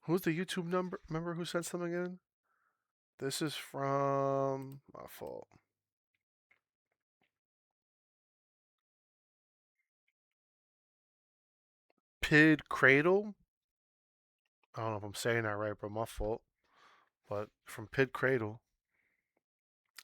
Who's the YouTube number member who sent something in? This is from my fault. Pid Cradle. I don't know if I'm saying that right, bro. My fault. But from Pid Cradle,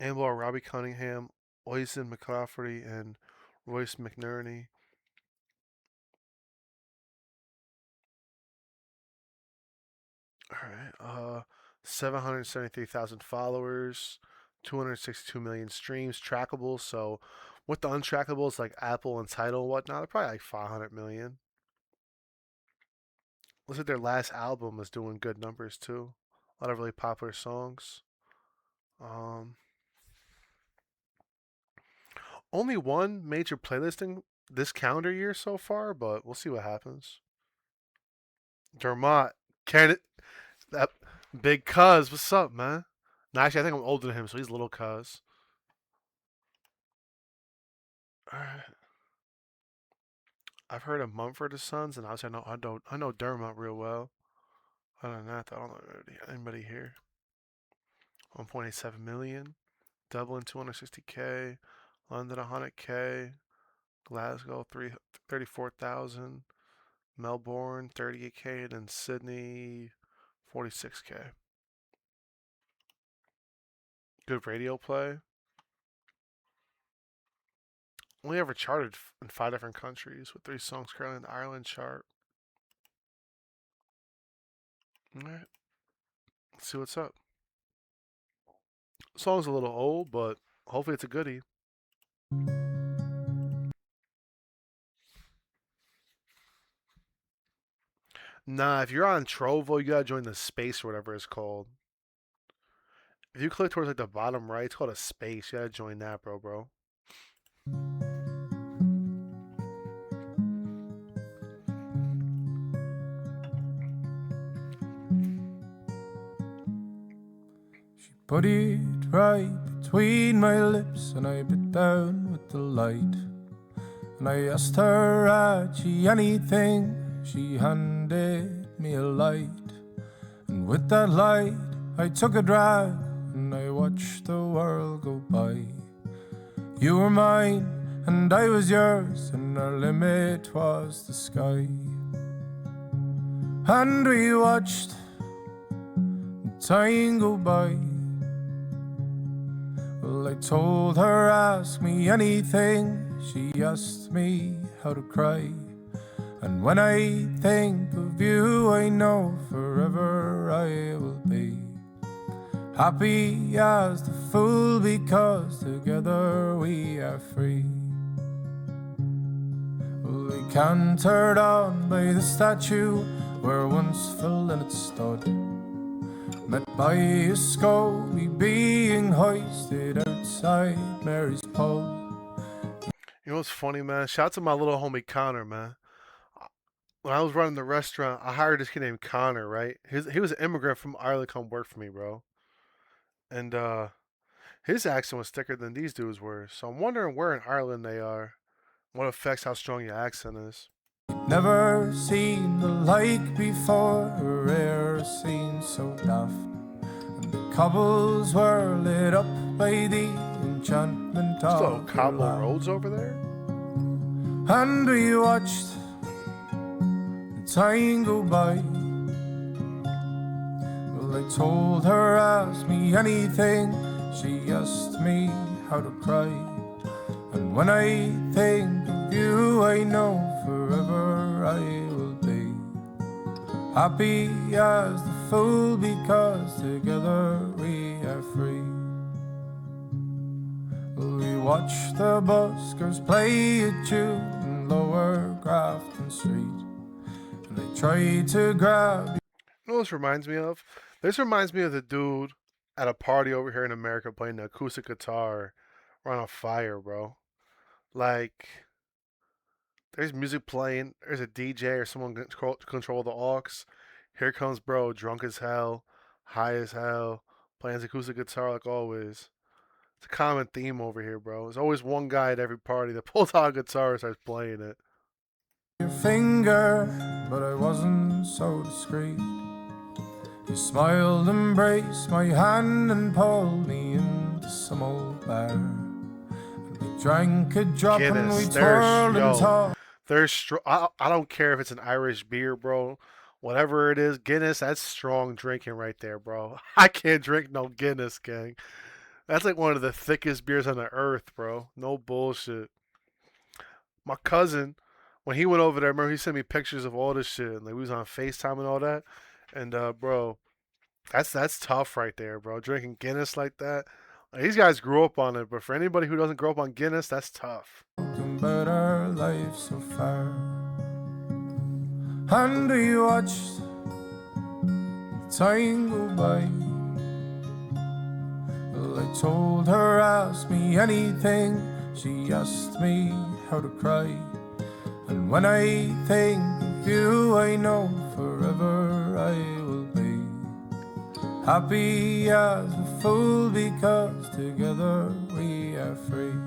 Amble, Robbie Cunningham, Oisin McClafferty, and Royce McNerney. All right. 773,000 followers, 262 million streams, trackable. So with the untrackables like Apple and Tidal and whatnot, they're probably like 500 million. Looks like their last album is doing good numbers too. A lot of really popular songs. Um, Only one major playlisting this calendar year so far, but we'll see what happens. Dermot, can it? That big cuz, what's up, man? No, actually, I think I'm older than him, so he's little cuz. Alright. I've heard of Mumford & Sons, and obviously I know Dermot real well. Other than that, I don't know anybody here. 1.87 million. Dublin 260K. London 100K. Glasgow 34,000. Melbourne 38K. And then Sydney 46K. Good radio play. Only ever charted in 5 different countries with 3 songs currently in the Ireland chart. Alright, let's see what's up. Song's a little old, but hopefully it's a goodie. Nah, if you're on Trovo, you gotta join the space or whatever it's called. If you click towards like the bottom right, it's called a space. You gotta join that, bro. She put it right between my lips, and I bit down with delight. And I asked her, had she anything? She handed me a light. And with that light, I took a drag, and I watched the world go by. You were mine, and I was yours, and our limit was the sky. And we watched time go by. Well, I told her, ask me anything. She asked me how to cry. And when I think of you, I know forever I will be happy as the fool, because together we are free. Well, we cantered on by the statue where once Phil and it stood, met by a Scobie being hoisted outside Mary's pub. You know what's funny, man? Shout out to my little homie Connor, man. When I was running the restaurant, I hired this kid named Connor, right? He was an immigrant from Ireland, come work for me, bro. And his accent was thicker than these dudes were. So I'm wondering where in Ireland they are. What affects how strong your accent is. Never seen the like before, a rare scene so daft. And the cobbles were lit up by the enchantment Still of your cobble laugh. roads over there? And we watched the time go by. Well, I told her, ask me anything. She asked me how to cry. And when I think of you, I know forever I will be happy as the fool, because together we are free. We watch the buskers play a tune in Lower Grafton Street, and they try to grab. You know what this reminds me of? This reminds me of the dude at a party over here in America playing the acoustic guitar around a fire, bro. Like, there's music playing, there's a DJ or someone control the aux. Here comes bro, drunk as hell, high as hell, playing his acoustic guitar like always. It's a common theme over here, bro. There's always one guy at every party that pulls out a guitar and starts playing it. Your finger, but I wasn't so discreet. You smiled, embraced my hand, and pulled me into some old bar. We drank a drop and we Guinness. twirled and talked. I don't care if it's an Irish beer, bro. Whatever it is, Guinness, that's strong drinking right there, bro. I can't drink no Guinness, gang. That's like one of the thickest beers on the earth, bro. No bullshit. My cousin, when he went over there, remember he sent me pictures of all this shit, and like we was on FaceTime and all that. And bro, that's tough right there, bro. Drinking Guinness like that. Like, these guys grew up on it, but for anybody who doesn't grow up on Guinness, that's tough. About our life so far. And we watched the time go by. Well, I told her, ask me anything. She asked me how to cry. And when I think of you, I know forever I will be happy as a fool, because together we are free.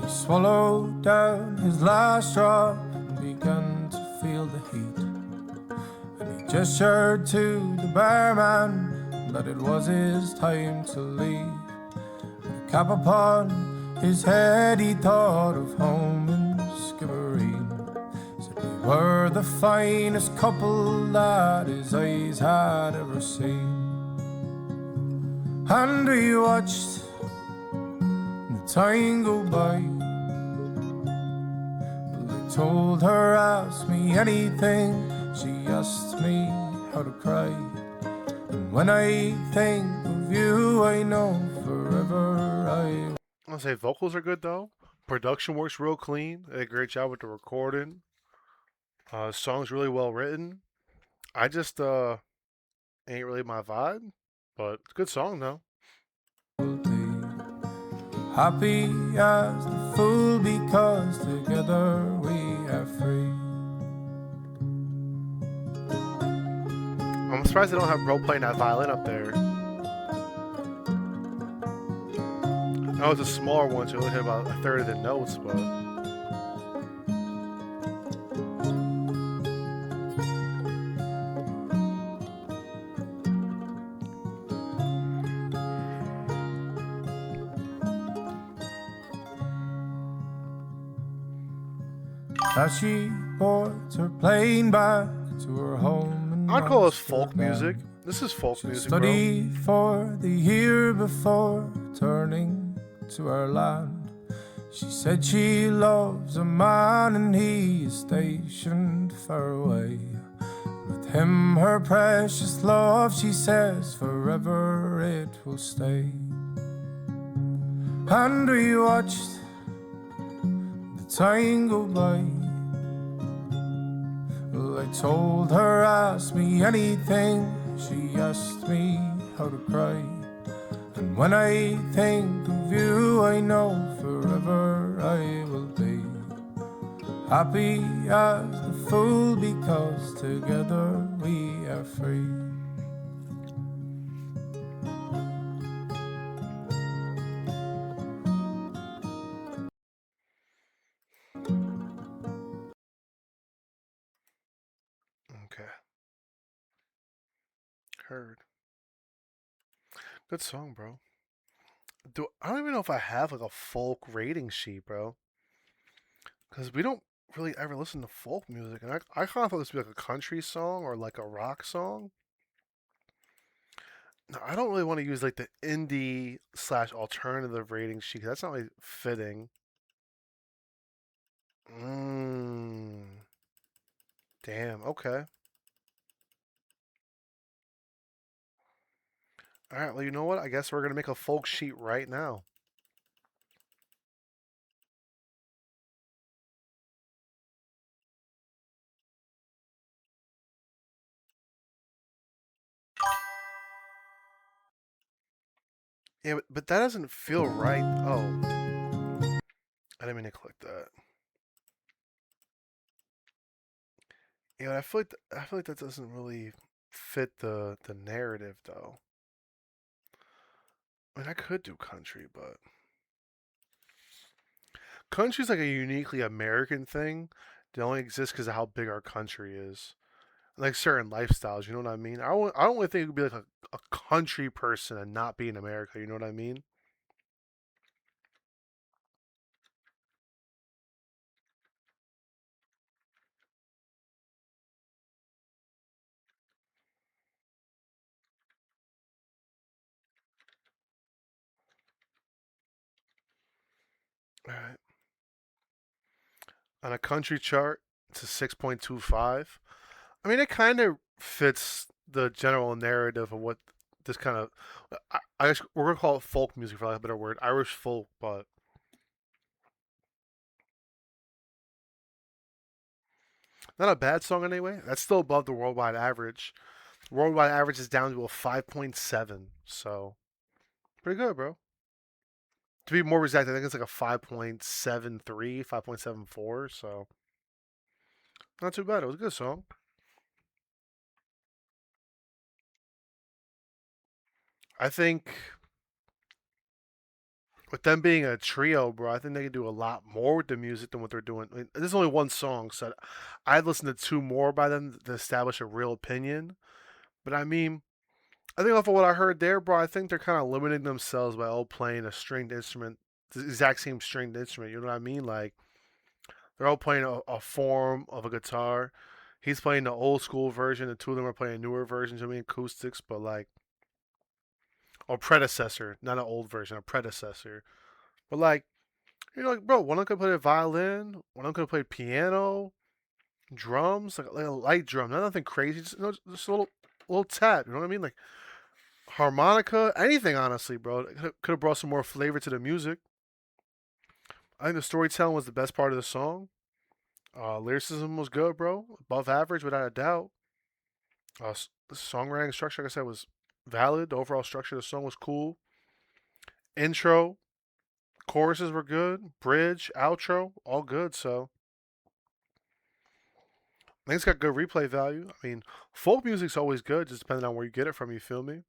He swallowed down his last drop and began to feel the heat. And he gestured to the barman that it was his time to leave. With a cap upon his head, he thought of home in Skibbereen. Said we were the finest couple that his eyes had ever seen. And we watched the time go by. Well, I told her, ask me anything. She asked me how to cry. And when I think of you, I know forever I. I'll say vocals are good though. Production works real clean. They did a great job with the recording. Song's really well written. I just ain't really my vibe, but it's a good song though. Will be happy as the fool, because together we are free. I'm surprised they don't have bro playing that violin up there. I know it's a smaller one, so you only hit about a third of the notes, but As she boards her plane back to her home in I'd call this folk music. Amsterdam. This is folk She music, bro. studied for the year before turning to our land. She said she loves a man and he is stationed far away. With him, her precious love, she says, forever it will stay. And we watched the time go by. Well, I told her, ask me anything. She asked me how to cry. And when I think of you, I know forever I will be happy as the fool, because together we are free. Okay, heard. Good song, bro. I don't even know if I have like a folk rating sheet, bro, because we don't really ever listen to folk music, and I kind of thought this would be like a country song or like a rock song. Now, I don't really want to use like the indie slash alternative rating sheet, 'cause that's not really fitting. Mmm. Damn. Okay. All right. Well, you know what? I guess we're gonna make a folk sheet right now. Yeah, but that doesn't feel right. Oh, I didn't mean to click that. Yeah, I feel like that doesn't really fit the narrative though. I mean, I could do country, but country's like a uniquely American thing that only exists because of how big our country is. like certain lifestyles. You know what I mean? I don't really think it would be like a country person and not be in America. You know what I mean? All right. On a country chart, it's a 6.25. I mean, it kind of fits the general narrative of what this kind of. I guess we're gonna call it folk music for lack of a better word, Irish folk, but not a bad song anyway. That's still above the worldwide average. Worldwide average is down to a 5.7, so pretty good, bro. To be more exact, I think it's like a 5.73, 5.74, so not too bad. It was a good song. I think with them being a trio, bro, I think they can do a lot more with the music than what they're doing. I mean, there's only one song, so I'd listen to two more by them to establish a real opinion. But I mean, I think off of what I heard there, bro, I think they're kind of limiting themselves by all playing a stringed instrument, the exact same stringed instrument. You know what I mean? Like they're all playing a form of a guitar. He's playing the old school version, and two of them are playing newer versions. I mean, acoustics, but like a predecessor, not an old version, a predecessor. But like, like, bro, one of them could play the violin, one of them could play piano, drums, like a light drum, not nothing crazy, just a little tap. You know what I mean? Like harmonica, anything, honestly, bro. It could have brought some more flavor to the music. I think the storytelling was the best part of the song. Lyricism was good, bro. Above average, without a doubt. The songwriting structure, like I said, was valid. The overall structure of the song was cool. Intro, choruses were good. Bridge, outro, all good. So I think it's got good replay value. I mean, folk music's always good, just depending on where you get it from. You feel me?